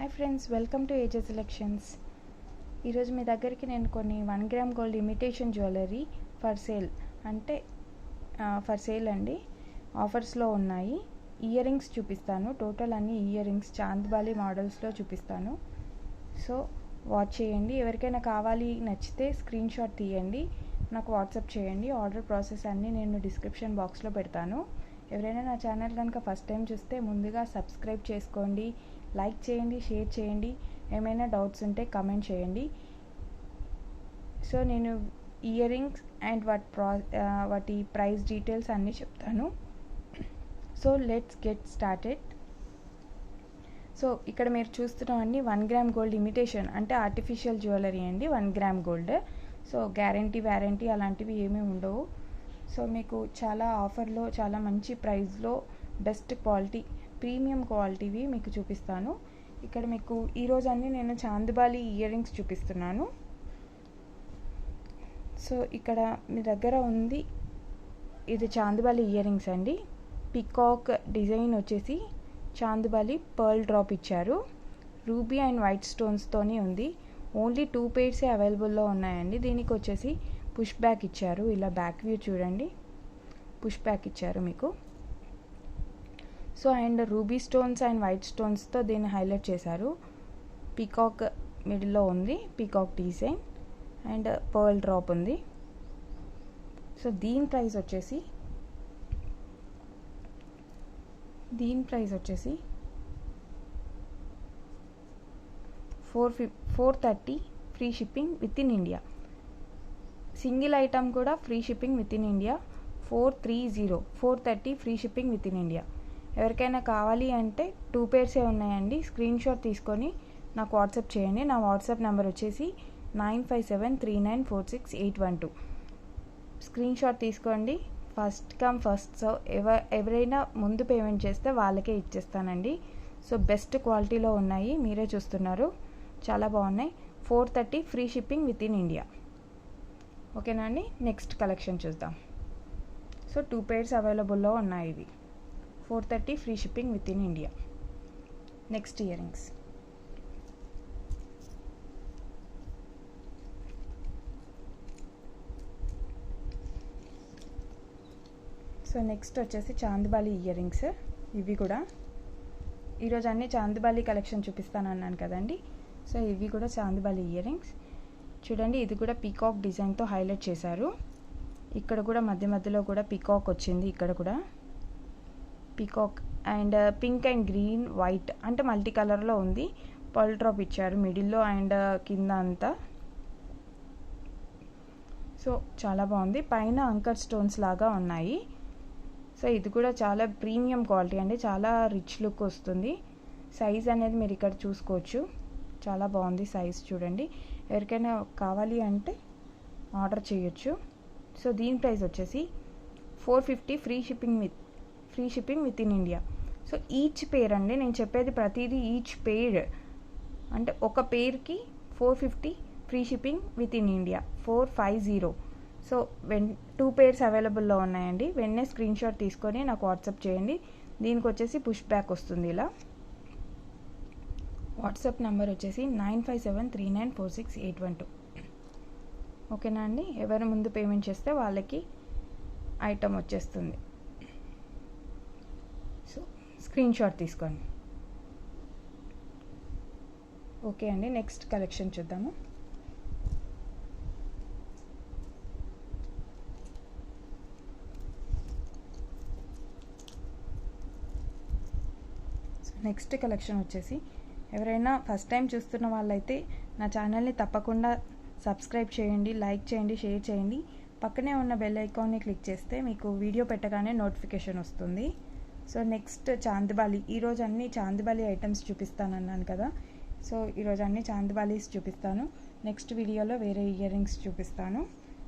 Hi friends, welcome to ages selections. ఈరోజు మీ దగ్గరికి నేను కొన్ని 1 gram gold imitation jewellery for sale అండి, ఆఫర్స్లో ఉన్నాయి. ఇయర్ రింగ్స్ చూపిస్తాను. టోటల్ అన్ని ఇయర్ రింగ్స్ చాంద్బాలి మోడల్స్లో చూపిస్తాను. సో వాచ్ చేయండి. ఎవరికైనా కావాలి నచ్చితే స్క్రీన్ షాట్ తీయండి, నాకు వాట్సాప్ చేయండి. ఆర్డర్ ప్రాసెస్ అన్నీ నేను డిస్క్రిప్షన్ బాక్స్లో పెడతాను. ఎవరైనా నా ఛానల్ కనుక ఫస్ట్ టైం చూస్తే ముందుగా సబ్స్క్రైబ్ చేసుకోండి, లైక్ చేయండి, షేర్ చేయండి. ఏమైనా డౌట్స్ ఉంటే కమెంట్ చేయండి. సో నేను ఇయర్ రింగ్స్ అండ్ వాటి ప్రైస్ డీటెయిల్స్ అన్నీ చెప్తాను. So let's get started. So ఇక్కడ మీరు చూస్తున్నవన్నీ 1 గ్రామ్ గోల్డ్ ఇమిటేషన్, అంటే ఆర్టిఫిషియల్ జ్యువెలరీ అండి. 1 gram gold. So guarantee warranty అలాంటివి ఏమీ ఉండవు. సో మీకు చాలా ఆఫర్లో, చాలా మంచి ప్రైస్లో, బెస్ట్ క్వాలిటీ, ప్రీమియం క్వాలిటీవి మీకు చూపిస్తాను. ఇక్కడ మీకు ఈరోజు అన్నీ నేను చాంద్బాలి ఇయర్ రింగ్స్ చూపిస్తున్నాను. సో ఇక్కడ మీ దగ్గర ఉంది, ఇది చాంద్బాలి ఇయర్ రింగ్స్ అండి. పికాక్ డిజైన్ వచ్చేసి చాంద్బాలి పర్ల్ డ్రాప్ ఇచ్చారు. రూబీ అండ్ వైట్ స్టోన్స్తోని ఉంది. ఓన్లీ 2 పెయిర్సే అవైలబుల్లో ఉన్నాయండి. దీనికి వచ్చేసి పుష్ బ్యాక్ ఇచ్చారు. ఇలా బ్యాక్ వ్యూ చూడండి, పుష్ బ్యాక్ ఇచ్చారు మీకు. So and ruby stones and white స్టోన్స్తో దీన్ని హైలైట్ చేశారు. పీకాక్ మిడిల్లో ఉంది, peacock design and pearl drop ఉంది. సో దీని ప్రైస్ వచ్చేసి 430 free shipping within India. Single item కూడా free shipping within India. 430 free shipping within India. ఎవరికైనా కావాలి అంటే 2 పెయిర్సే ఉన్నాయండి. స్క్రీన్ షాట్ తీసుకొని నాకు వాట్సాప్ చేయండి. నా వాట్సాప్ నెంబర్ వచ్చేసి 9573946812. స్క్రీన్ షాట్ తీసుకోండి. First come first serve. ఎవరైనా ముందు పేమెంట్ చేస్తే వాళ్ళకే ఇచ్చేస్తానండి. సో బెస్ట్ క్వాలిటీలో ఉన్నాయి, మీరే చూస్తున్నారు, చాలా బాగున్నాయి. 430 free shipping within India. ఓకేనా అండి. నెక్స్ట్ కలెక్షన్ చూద్దాం. సో 2 పెయిర్స్ అవైలబుల్లో ఉన్నాయి. ఇవి 430 free shipping within India. Next ear rings. So next వచ్చేసి చాంద్బాలి ఇయర్ రింగ్స్. ఇవి కూడా ఈరోజు అన్ని చాంద్బాలి కలెక్షన్ చూపిస్తాను అన్నాను కదండి. సో ఇవి కూడా చాంద్బాలి ఇయర్ రింగ్స్ చూడండి. ఇది కూడా పీకాక్ డిజైన్తో హైలైట్ చేశారు. ఇక్కడ కూడా మధ్యలో కూడా పీకాక్ వచ్చింది. ఇక్కడ కూడా peacock and pink and green white అంటే మల్టీ కలర్లో ఉంది. పర్ల్ డ్రాప్ ఇచ్చారు మిడిల్లో అండ్ కింద అంతా. సో చాలా బాగుంది. పైన అంకర్ స్టోన్స్ లాగా ఉన్నాయి. సో ఇది కూడా చాలా ప్రీమియం క్వాలిటీ అండి, చాలా రిచ్ లుక్ వస్తుంది. సైజ్ అనేది మీరు ఇక్కడ చూసుకోవచ్చు, చాలా బాగుంది సైజ్ చూడండి. ఎవరికైనా కావాలి అంటే ఆర్డర్ చేయొచ్చు. సో దీని ప్రైస్ వచ్చేసి 450 free shipping within India. So each పేర్ అండి, నేను చెప్పేది ప్రతిదీ ఈచ్ పేర్ అంటే ఒక పేర్కి 450 free shipping within India. 450. So 2 pairs అవైలబుల్లో ఉన్నాయండి. వెంటనే స్క్రీన్ షాట్ తీసుకొని నాకు వాట్సాప్ చేయండి. దీనికి వచ్చేసి పుష్ బ్యాక్ వస్తుంది ఇలా. వాట్సాప్ నెంబర్ వచ్చేసి 9573946812. ఓకేనా అండి. ఎవరు ముందు పేమెంట్ చేస్తే వాళ్ళకి ఐటమ్ వచ్చేస్తుంది. సో స్క్రీన్ షాట్ తీసుకోండి. ఓకే అండి. నెక్స్ట్ కలెక్షన్ చూద్దాము. నెక్స్ట్ కలెక్షన్ వచ్చేసి ఎవరైనా ఫస్ట్ టైం చూస్తున్న వాళ్ళైతే నా ఛానల్ని తప్పకుండా సబ్స్క్రైబ్ చేయండి, లైక్ చేయండి, షేర్ చేయండి. పక్కనే ఉన్న బెల్ ఐకాన్ని క్లిక్ చేస్తే మీకు వీడియో పెట్టగానే నోటిఫికేషన్ వస్తుంది. So next chandbali. ఈరోజు అన్ని చాంద్బాలి ఐటమ్స్ చూపిస్తానన్నాను కదా. సో ఈరోజు అన్ని చాంద్బాలీస్ చూపిస్తాను. నెక్స్ట్ వీడియోలో వేరే ఇయర్ రింగ్స్ చూపిస్తాను.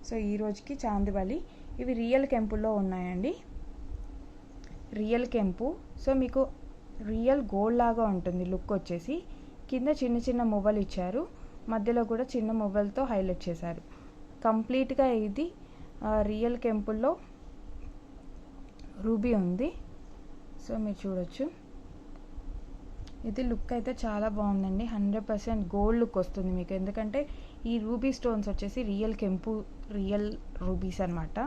సో ఈరోజుకి చాంద్బాలి. ఇవి రియల్ కెంపుల్లో ఉన్నాయండి, రియల్ కెంపు. సో మీకు రియల్ గోల్డ్ లాగా ఉంటుంది లుక్ వచ్చేసి. కింద చిన్న చిన్న మువ్వలు ఇచ్చారు, మధ్యలో కూడా చిన్న మువ్వలతో హైలైట్ చేశారు. కంప్లీట్గా ఇది రియల్ కెంపుల్లో రూబీ ఉంది. సో మీరు చూడొచ్చు, ఇది లుక్ అయితే చాలా బాగుందండి. 100% గోల్డ్ లుక్ వస్తుంది మీకు. ఎందుకంటే ఈ రూబీ స్టోన్స్ వచ్చేసి రియల్ కెంపు, రియల్ రూబీస్ అనమాట.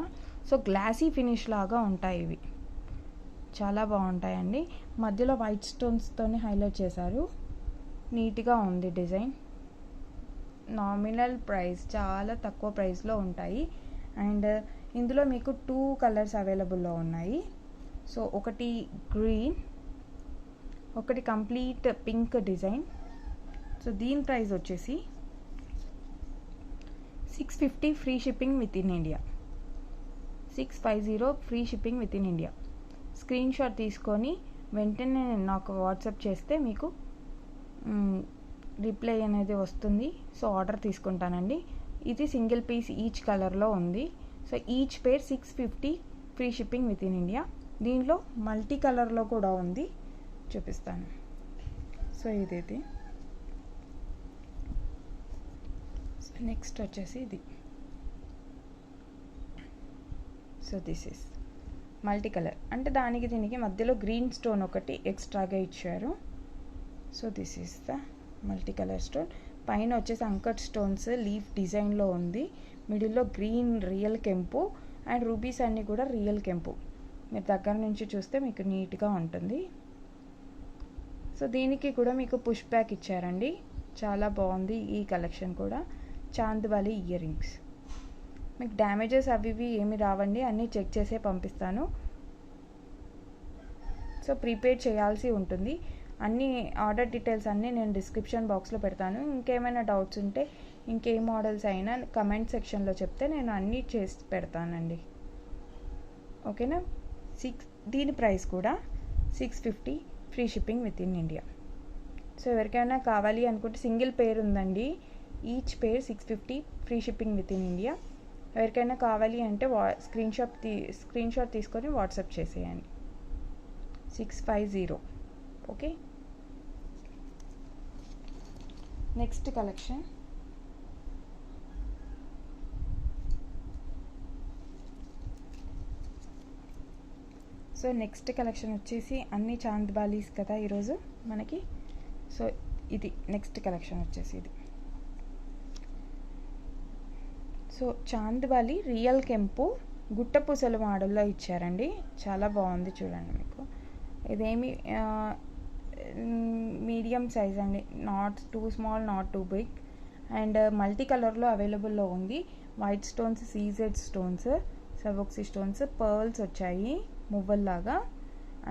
సో గ్లాసీ ఫినిష్ లాగా ఉంటాయి ఇవి, చాలా బాగుంటాయండి. మధ్యలో వైట్ స్టోన్స్తోని హైలైట్ చేశారు. నీట్గా ఉంది డిజైన్. నామినల్ ప్రైస్, చాలా తక్కువ ప్రైస్లో ఉంటాయి. అండ్ ఇందులో మీకు 2 కలర్స్ అవైలబుల్లో ఉన్నాయి. సో ఒకటి గ్రీన్, ఒకటి కంప్లీట్ పింక్ డిజైన్. సో దీని ప్రైస్ వచ్చేసి 650 free shipping within India. 650 free shipping within India. Screen shot తీసుకొని వెంటనే నాకు వాట్సాప్ చేస్తే మీకు రిప్లై అనేది వస్తుంది. సో ఆర్డర్ తీసుకుంటానండి. ఇది సింగిల్ పీస్ ఈచ్ కలర్లో ఉంది. సో ఈచ్ పేర్ 650 free shipping within India. దీనిలో మల్టీ కలర్లో కూడా ఉంది, చూపిస్తాను. సో ఇది నెక్స్ట్ వచ్చేసి ఇది. So this is multi colour, అంటే దానికి దీనికి మధ్యలో గ్రీన్ స్టోన్ ఒకటి ఎక్స్ట్రాగా ఇచ్చారు. So this is the multi colour stone. పైన వచ్చేసి అంకట్ స్టోన్స్ లీఫ్ డిజైన్లో ఉంది. మిడిల్లో గ్రీన్ రియల్ కెంపు అండ్ రూబీస్ అన్నీ కూడా రియల్ కెంపు. మీరు దగ్గర నుంచి చూస్తే మీకు నీట్గా ఉంటుంది. సో దీనికి కూడా మీకు పుష్ బ్యాక్ ఇచ్చారండి, చాలా బాగుంది ఈ కలెక్షన్ కూడా. చాంద్వాలి ఇయర్ రింగ్స్, మీకు డ్యామేజెస్ అవి ఇవి ఏమి రావండి, అన్నీ చెక్ చేసే పంపిస్తాను. సో ప్రీపేడ్ చేయాల్సి ఉంటుంది. అన్ని ఆర్డర్ డీటెయిల్స్ అన్నీ నేను డిస్క్రిప్షన్ బాక్స్లో పెడతాను. ఇంకేమైనా డౌట్స్ ఉంటే, ఇంకే మోడల్స్ అయినా కమెంట్ సెక్షన్లో చెప్తే నేను అన్నీ చేసి పెడతానండి. ఓకేనా. దీని ప్రైస్ కూడా 650 free shipping within India. So ఎవరికైనా కావాలి అనుకుంటే సింగిల్ పేర్ ఉందండి, ఈచ్ పేర్ 650 free shipping within India. ఎవరికైనా కావాలి అంటే స్క్రీన్ షాట్ తీసుకొని వాట్సాప్ చేసేయండి. 650. Okay. Next collection so next collection వచ్చేసి అన్ని చాంద్బాలీస్ కదా ఈరోజు మనకి. సో ఇది నెక్స్ట్ కలెక్షన్ వచ్చేసి ఇది. సో చాంద్బాలి రియల్ కెంపు గుట్టపూసలు మోడల్లో ఇచ్చారండి, చాలా బాగుంది చూడండి. మీకు ఇదేమి మీడియం సైజ్ అండి, not too small not too big. And multi కలర్లో అవైలబుల్లో ఉంది. White stones, CZ stones, Swarovski stones, pearls వచ్చాయి మువ్వల్లాగా.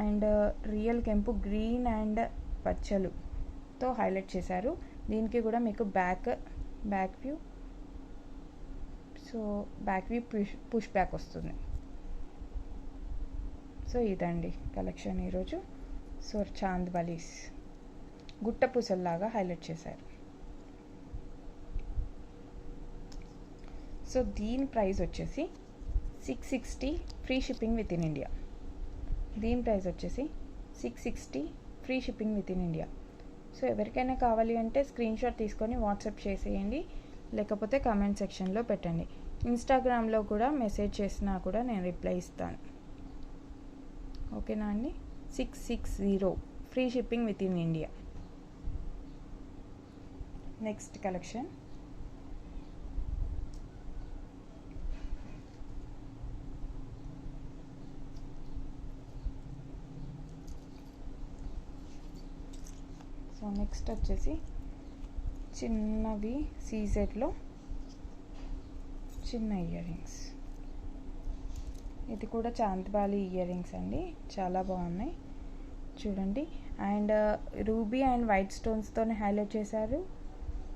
అండ్ రియల్ కెంపు గ్రీన్ అండ్ పచ్చలుతో హైలైట్ చేశారు. దీనికి కూడా మీకు back view, so back view push back వస్తుంది. సో ఇదండి కలెక్షన్ ఈరోజు. సో చాంద్బాలీస్ గుట్ట పూసల్లాగా హైలైట్ చేశారు. సో దీని ప్రైస్ వచ్చేసి 660 free shipping within India. దీని ప్రైస్ వచ్చేసి 660 free shipping within India. So ఎవరికైనా కావాలి అంటే స్క్రీన్ షాట్ తీసుకొని వాట్సాప్ చేసేయండి, లేకపోతే కామెంట్ సెక్షన్లో పెట్టండి. ఇన్స్టాగ్రామ్లో కూడా మెసేజ్ చేసినా కూడా నేను రిప్లై ఇస్తాను. ఓకేనా అండి. 660 free shipping within India. Next collection so next వచ్చేసి చిన్నవి సీజెడ్లో చిన్న ఇయర్ రింగ్స్. ఇది కూడా చాంద్బాలి ఇయర్ రింగ్స్ అండి, చాలా బాగున్నాయి చూడండి. అండ్ రూబీ అండ్ వైట్ స్టోన్స్తోనే హైలైట్ చేశారు.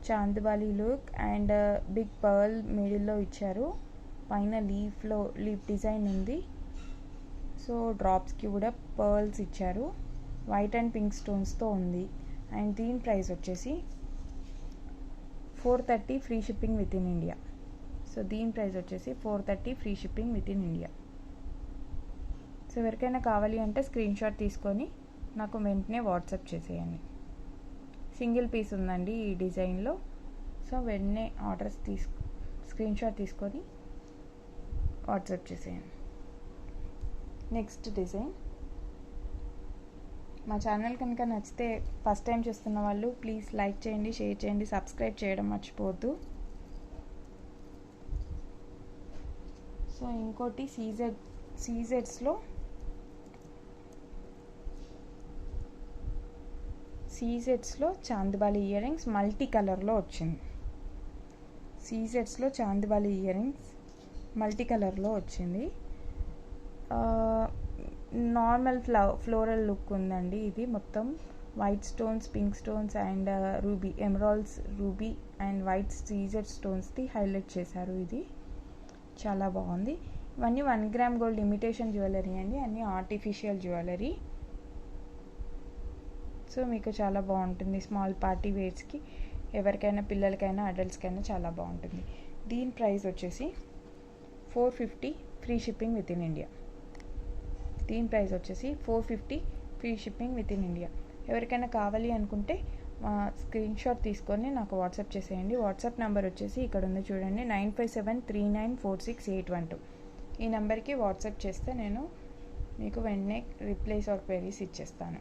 Chandbali look and big pearl మిడిల్లో ఇచ్చారు. పైన లీఫ్ డిజైన్ ఉంది. సో డ్రాప్స్కి కూడా పర్ల్స్ ఇచ్చారు. వైట్ అండ్ పింక్ స్టోన్స్తో ఉంది. అండ్ దీని ప్రైస్ వచ్చేసి 430 free shipping within India. So దీని ప్రైస్ వచ్చేసి 430 free shipping within India. So ఎవరికైనా కావాలి అంటే స్క్రీన్ షాట్ తీసుకొని నాకు వెంటనే వాట్సాప్ చేసేయండి. సింగిల్ పీస్ ఉందండి ఈ డిజైన్లో. సో వెంటనే స్క్రీన్ షాట్ తీసుకొని వాట్సాప్ చేసేయండి. నెక్స్ట్ డిజైన్ మా ఛానల్ కనుక నచ్చితే ఫస్ట్ టైం చూస్తున్న వాళ్ళు ప్లీజ్ లైక్ చేయండి, షేర్ చేయండి, సబ్స్క్రైబ్ చేయడం మర్చిపోవద్దు. సో ఇంకోటి సీజెడ్స్లో చాందిబాలి ఇయర్ రింగ్స్ మల్టీ కలర్లో వచ్చింది. సీజెడ్స్లో చాందిబాలి ఇయర్ రింగ్స్ మల్టీ కలర్లో వచ్చింది. నార్మల్ ఫ్లోరల్ లుక్ ఉందండి. ఇది మొత్తం white stones, pink stones and ruby emeralds, ruby and white CZ స్టోన్స్ది హైలైట్ చేశారు. ఇది చాలా బాగుంది. ఇవన్నీ 1 గ్రామ్ గోల్డ్ ఇమిటేషన్ జ్యువెలరీ అండి, అన్నీ ఆర్టిఫిషియల్ జ్యువెలరీ. సో మీకు చాలా బాగుంటుంది స్మాల్ పార్టీ వేర్స్కి, ఎవరికైనా పిల్లలకైనా అడల్ట్స్కైనా చాలా బాగుంటుంది. దీని ప్రైస్ వచ్చేసి 450 free shipping within India. దీని ప్రైస్ వచ్చేసి 450 free shipping within India. ఎవరికైనా కావాలి అనుకుంటే స్క్రీన్ షాట్ తీసుకొని నాకు వాట్సాప్ చేసేయండి. వాట్సాప్ నెంబర్ వచ్చేసి ఇక్కడ ఉంది చూడండి, 9573946812. ఈ నెంబర్కి వాట్సాప్ చేస్తే నేను మీకు వెంటనే రిప్లైస్ ఆర్ క్వెరీస్ ఇచ్చేస్తాను.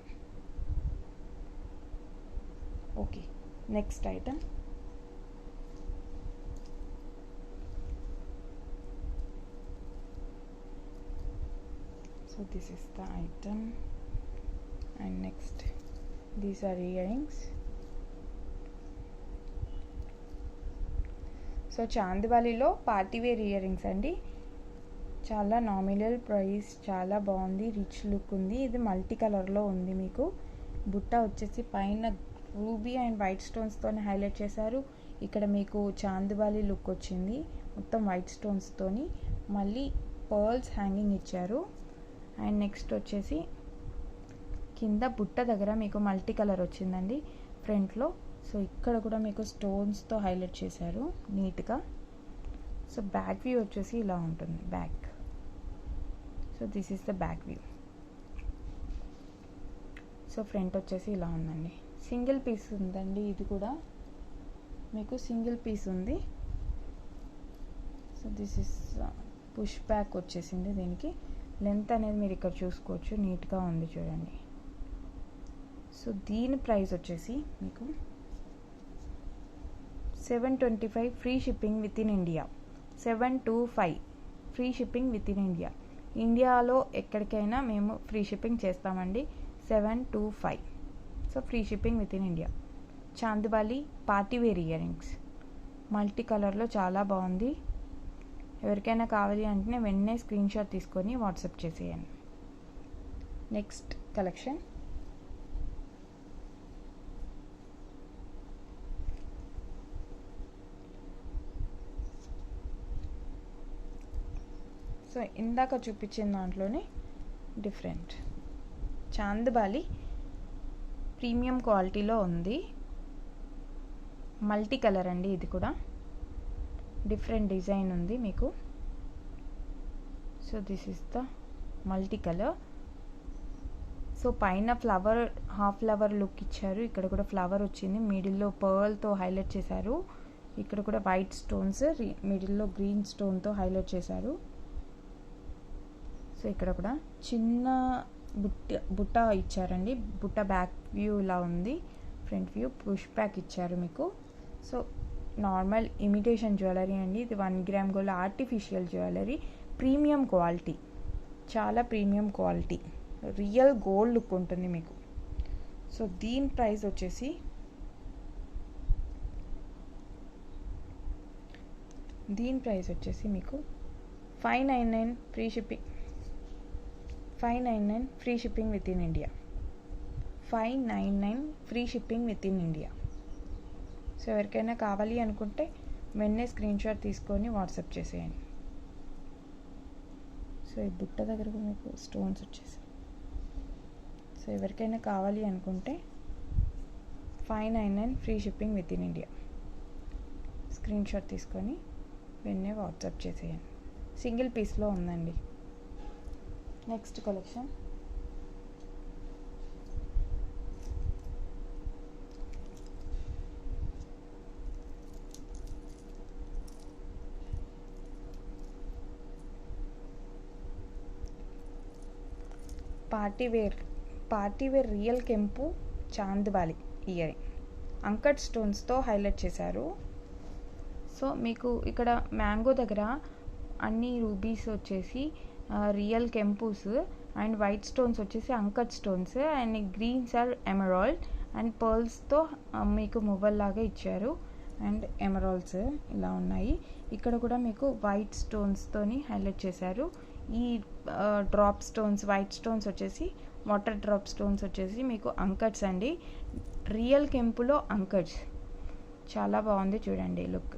Okay, next item. So this is the item, and next these are earrings. So చాందిబాలిలో పార్టీ వేర్ ఇయర్ రింగ్స్ అండి. చాలా నామినల్ ప్రైస్, చాలా బాగుంది, రిచ్ లుక్ ఉంది. ఇది మల్టీ కలర్లో ఉంది. మీకు బుట్ట వచ్చేసి పైన రూబీ అండ్ వైట్ స్టోన్స్తో హైలైట్ చేశారు. ఇక్కడ మీకు చాందిబాలి లుక్ వచ్చింది మొత్తం వైట్ స్టోన్స్తోని. మళ్ళీ పర్ల్స్ హ్యాంగింగ్ ఇచ్చారు. అండ్ నెక్స్ట్ వచ్చేసి కింద బుట్ట దగ్గర మీకు మల్టీ కలర్ వచ్చిందండి ఫ్రంట్లో. సో ఇక్కడ కూడా మీకు స్టోన్స్తో హైలైట్ చేశారు నీట్గా. సో బ్యాక్ వ్యూ వచ్చేసి ఇలా ఉంటుంది back. So this is the back view. So front వచ్చేసి ఇలా ఉందండి. సింగిల్ పీస్ ఉందండి, ఇది కూడా మీకు సింగిల్ పీస్ ఉంది. So this is push back వచ్చేసింది. దీనికి లెంత్ అనేది మీరు ఇక్కడ చూసుకోవచ్చు, నీట్గా ఉంది చూడండి. సో దీని ప్రైస్ వచ్చేసి మీకు 725 free shipping within India. 725 free shipping within India. ఇండియాలో ఎక్కడికైనా మేము ఫ్రీ షిప్పింగ్ చేస్తామండి. 725. So free shipping within India. Chandbali party wear earrings multi కలర్లో చాలా బాగుంది. ఎవరికైనా కావాలి అంటే వెంటనే స్క్రీన్ షాట్ తీసుకొని వాట్సాప్ చేసేయండి. Next collection. సో ఇందాక చూపించిన దాంట్లోనే డిఫరెంట్ చాందిబాలి ప్రీమియం క్వాలిటీలో ఉంది. మల్టీ కలర్ అండి, ఇది కూడా డిఫరెంట్ డిజైన్ ఉంది మీకు. So this is the multi colour. So పైన ఫ్లవర్, హాఫ్ ఫ్లవర్ లుక్ ఇచ్చారు. ఇక్కడ కూడా ఫ్లవర్ వచ్చింది, మిడిల్లో పర్ల్తో హైలైట్ చేశారు. ఇక్కడ కూడా వైట్ స్టోన్స్, మిడిల్లో గ్రీన్ స్టోన్తో హైలైట్ చేశారు. సో ఇక్కడ కూడా చిన్న బుట్ట ఇచ్చారండి. బుట్ట బ్యాక్ వ్యూ ఇలా ఉంది, ఫ్రంట్ వ్యూ పుష్ బ్యాక్ ఇచ్చారు మీకు. సో నార్మల్ ఇమిటేషన్ జ్యువెలరీ అండి. ఇది 1 gram gold artificial jewellery, premium quality, చాలా premium quality, real gold look ఉంటుంది మీకు. సో దీని ప్రైస్ వచ్చేసి మీకు 599 free shipping. 599 free shipping within India. 599 free shipping within India. So ఎవరికైనా కావాలి అనుకుంటే వెంటనే స్క్రీన్ షాట్ తీసుకొని వాట్సాప్ చేసేయండి. సో ఈ బుట్ట దగ్గర మీకు స్టోన్స్ వచ్చేసాయి. సో ఎవరికైనా కావాలి అనుకుంటే 599 free shipping within India. Screen shot తీసుకొని వెంటనే వాట్సాప్ చేసేయండి. సింగిల్ పీస్లో ఉందండి. Next collection. Party wear party wear real కెంపు చాంద్బాలి ఇయర్ రింగ్ అంకట్ స్టోన్స్తో హైలైట్ చేశారు. సో మీకు ఇక్కడ మ్యాంగో దగ్గర అన్ని రూబీస్ వచ్చేసి రియల్ కెంపుస్ అండ్ వైట్ స్టోన్స్ వచ్చేసి uncut stones and greens or emerald and పర్ల్స్తో మీకు మువ్వల్లాగా ఇచ్చారు అండ్ ఎమరాల్డ్స్ ఇలా ఉన్నాయి. ఇక్కడ కూడా మీకు వైట్ స్టోన్స్తోని హైలైట్ చేశారు. ఈ డ్రాప్ స్టోన్స్ వైట్ స్టోన్స్ వచ్చేసి వాటర్ డ్రాప్ స్టోన్స్ వచ్చేసి మీకు అంకట్స్ అండి. రియల్ కెంపులో అంకట్స్ చాలా బాగుంది చూడండి లుక్.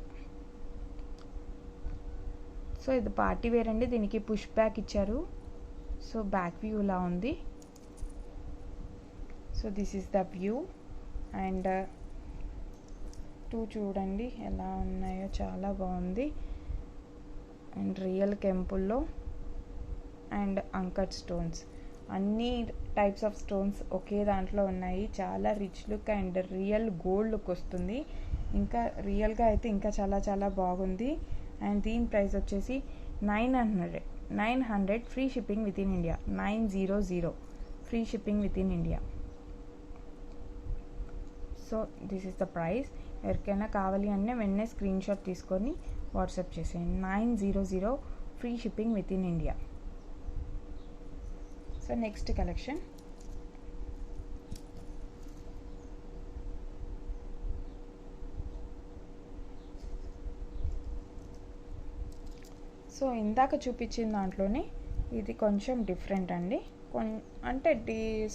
సో ఇది పార్టీ వేర్ అండి. దీనికి పుష్ బ్యాక్ ఇచ్చారు. సో బ్యాక్ వ్యూ ఇలా ఉంది. So this is the view and two చూడండి ఎలా ఉన్నాయో చాలా బాగుంది. అండ్ రియల్ కెంపుల్లో అండ్ అంకట్ స్టోన్స్ అన్ని టైప్స్ ఆఫ్ స్టోన్స్ ఒకే దాంట్లో ఉన్నాయి. చాలా rich look and real gold look వస్తుంది. ఇంకా రియల్గా అయితే ఇంకా చాలా చాలా బాగుంది. అండ్ దీని ప్రైస్ వచ్చేసి 900 free shipping within India. 900 free shipping within India. So this is the price. ఎవరికైనా కావాలి అంటే వెంటనే స్క్రీన్ షాట్ తీసుకొని వాట్సాప్ చేసేయండి. 900 free shipping within India. So next collection so ఇందాక చూపించిన దాంట్లోనే ఇది కొంచెం డిఫరెంట్ అండి. అంటే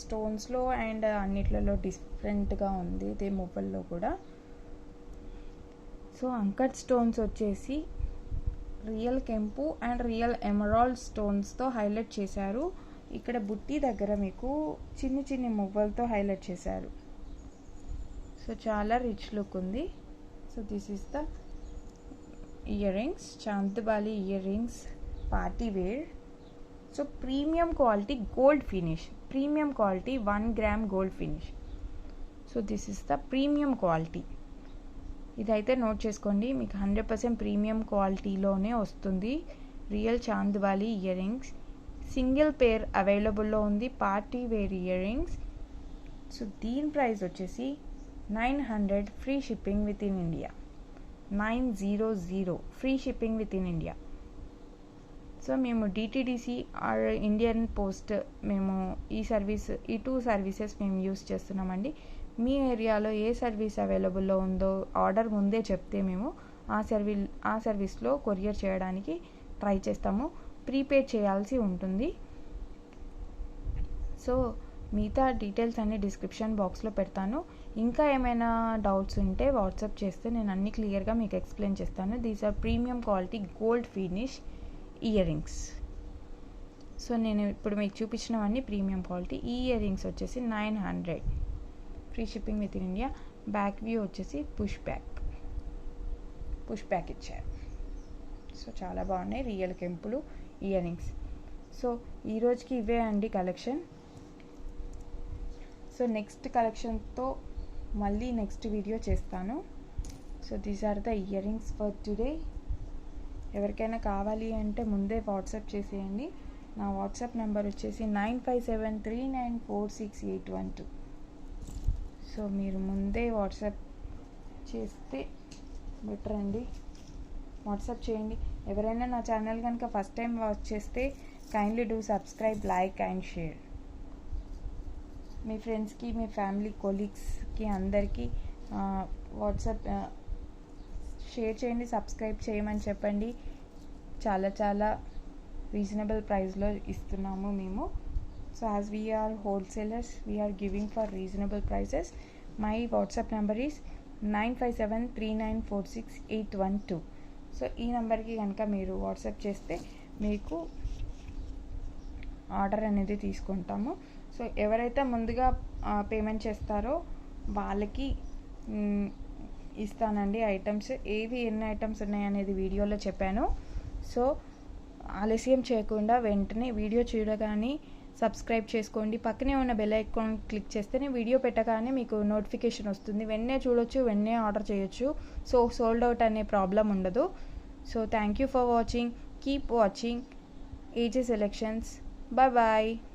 స్టోన్స్లో అండ్ అన్నిట్లలో డిఫరెంట్గా ఉంది. ఇది మువ్వల్లో కూడా. సో అంకట్ స్టోన్స్ వచ్చేసి రియల్ కెంపు అండ్ రియల్ ఎమరాల్డ్ స్టోన్స్తో హైలైట్ చేశారు. ఇక్కడ బుట్టి దగ్గర మీకు చిన్ని చిన్ని మువ్వలతో హైలైట్ చేశారు. సో చాలా రిచ్ లుక్ ఉంది. So this is the earrings, chandbali earrings party wear. So premium quality gold finish, premium quality 1 gram gold finish. So this is the premium quality. ఇదైతే నోట్ చేసుకోండి, మీకు 100% premium క్వాలిటీలోనే వస్తుంది. Real chandbali ear rings single pair అవైలబుల్లో ఉంది. Party wear earrings. So దీని price వచ్చేసి 900 free shipping within India. 900 free shipping within India. So మేము డిటిడిసి ఆర్ ఇండియన్ పోస్ట్ మేము ఈ టూ సర్వీసెస్ మేము యూస్ చేస్తున్నామండి. మీ ఏరియాలో ఏ సర్వీస్ అవైలబుల్లో ఉందో ఆర్డర్ ముందే చెప్తే మేము ఆ సర్వీస్లో కొరియర్ చేయడానికి ట్రై చేస్తాము. ప్రీపేడ్ చేయాల్సి ఉంటుంది. సో మిగతా డీటెయిల్స్ అన్ని డిస్క్రిప్షన్ బాక్స్లో పెడతాను. ఇంకా ఏమైనా డౌట్స్ ఉంటే వాట్సాప్ చేస్తే నేను అన్ని క్లియర్గా మీకు ఎక్స్ప్లెయిన్ చేస్తాను. These are premium quality gold finish earrings. So నేను ఇప్పుడు మీకు చూపించినవన్నీ ప్రీమియం క్వాలిటీ. ఈ ఇయర్ రింగ్స్ వచ్చేసి 900 free shipping within India. Back view వచ్చేసి పుష్ బ్యాక్ ఇచ్చారు. సో చాలా బాగున్నాయి రియల్ కెంపులు ఇయర్ రింగ్స్. సో ఈరోజుకి ఇవే అండి కలెక్షన్. సో నెక్స్ట్ కలెక్షన్తో మళ్ళీ నెక్స్ట్ వీడియో చేస్తాను. So these are the earrings for today. ఎవరికైనా కావాలి అంటే ముందే వాట్సాప్ చేసేయండి. నా వాట్సాప్ నెంబర్ వచ్చేసి 9573946812. సో మీరు ముందే వాట్సాప్ చేస్తే బెటర్ అండి. వాట్సాప్ చేయండి. ఎవరైనా నా ఛానల్ కనుక ఫస్ట్ టైం వాచ్ చేస్తే kindly do subscribe, like and share. మీ ఫ్రెండ్స్కి, మీ ఫ్యామిలీ, కొలీగ్స్కి అందరికీ వాట్సాప్ షేర్ చేయండి, సబ్స్క్రైబ్ చేయమని చెప్పండి. చాలా చాలా రీజనబుల్ ప్రైస్లో ఇస్తున్నాము మేము. So as we're wholesalers we're giving for reasonable prices. My WhatsApp number is 9573946812. So ఈ నెంబర్కి కనుక మీరు వాట్సాప్ చేస్తే మీకు ఆర్డర్ అనేది తీసుకుంటాము. సో ఎవరైతే ముందుగా పేమెంట్ చేస్తారో వాళ్ళకి ఇస్తానండి ఐటమ్స్. ఎన్ని ఐటమ్స్ ఉన్నాయనేది వీడియోలో చెప్పాను. సో ఆలస్యం చేయకుండా వెంటనే వీడియో చూడగానే సబ్స్క్రైబ్ చేసుకోండి. పక్కనే ఉన్న బెల్ ఐకాన్ క్లిక్ చేస్తేనే వీడియో పెట్టగానే మీకు నోటిఫికేషన్ వస్తుంది. వెంటనే చూడొచ్చు, వెంటనే ఆర్డర్ చేయొచ్చు. సో సోల్డ్ అవుట్ అనే ప్రాబ్లం ఉండదు. So thank you for watching. Keep watching AJ Selections. Bye bye.